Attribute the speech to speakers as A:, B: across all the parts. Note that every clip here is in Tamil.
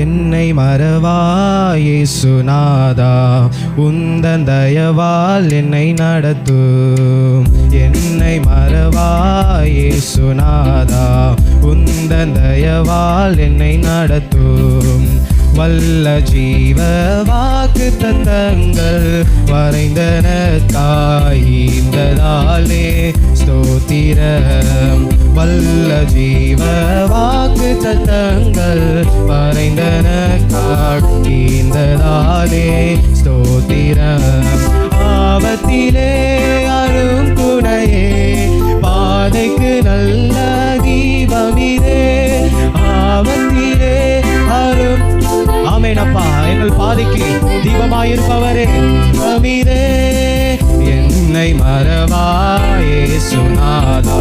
A: என்னை மறவாய் இயேசுநாதா, உந்தன் தயவால் என்னை நடத்தும். என்னை மறவாய் இயேசுநாதா, உந்தன் தயவால் என்னை நடத்தும். வல்ல ஜீவ வாக்கு தத்தங்கள் வரைந்தனக்காய் ஈந்ததாலே ஸ்தோத்திரம். வல்ல ஜீவ வாக்கு தத்தங்கள் வரைந்தனக்காய் ஈந்ததாலே ஸ்தோத்திரம். ஆபத்திலே அரும் துணையே, பாதைக்கு நல்ல தீபமிதே. ஆபத்திலே அரும் ஆமெனப்பா, எங்கள் பாதைக்கு தீபமாயிருப்பவரே அமீரே. என்னை மறவாய் இயேசுநாதா,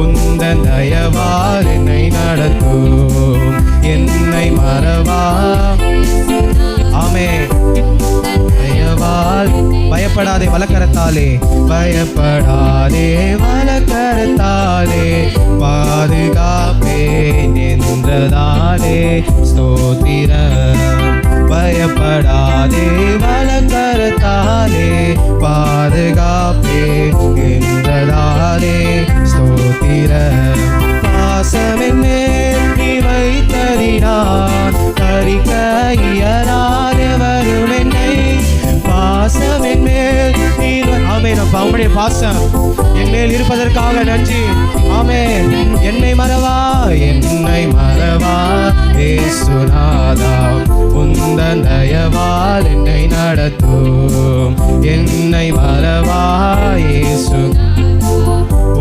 A: உந்தன் தயவால் என்னை நடத்தும். என்னை மறவாய் ஆமென் தயவால். பயப்படாதே வலக்கரத்தாலே, பயப்படாதே வலக்கரத்தாலே, பாதுகாப்பேன் என்றதாலே ஸ்தோத்திரம். பயப்படாதே வலக்கரத்தாலே, பாதுகாப்பேன் என்றதாலே ஸ்தோத்திரம். பாசமென் மேல் நீ வைத்ததினான் பறிக்க இயலாதே வரும் என்னை. பாசமென் மேல் ஆமென். அப்பா, உம்முடைய பாசம் என் மேல் இருப்பதற்காக நன்றி. ஆமென். என்னை மறவா, என்னை மறவா இயேசுநாதா, உந்தன் தயவால் என்னை நடத்தும். என்னை மறவா இயேசு,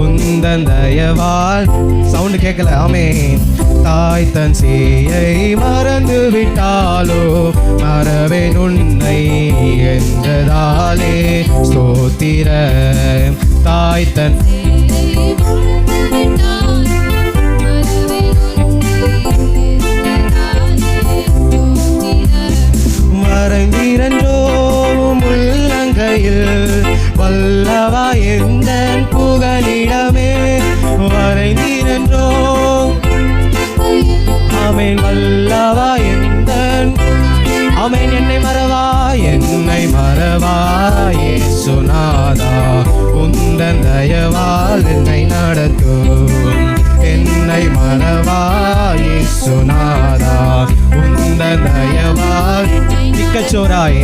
A: உந்தன் தயவால். சவுண்டு கேட்கல. ஆமென். தாய் தன் சேயை மறந்து விட்டாலோ, மறவேன் உன்னை என்றதாலே ஸ்தோத்திரம். தாய் தன் மறைந்திரன்றோ உள்ளங்கையில், வல்லவா எந்தன் புகலிடமே. மறைந்திரன்றோ ஆமென், வல்லவா எந்தன். ஆமென். என்னை மறவா, என்னை மறவா இயேசுநாதா, உந்தன் தயவால் என்னை நடத்தும். என்னை மறவா இயேசுநாதா, உந்தன் தயவால். திக்கச்சோராய்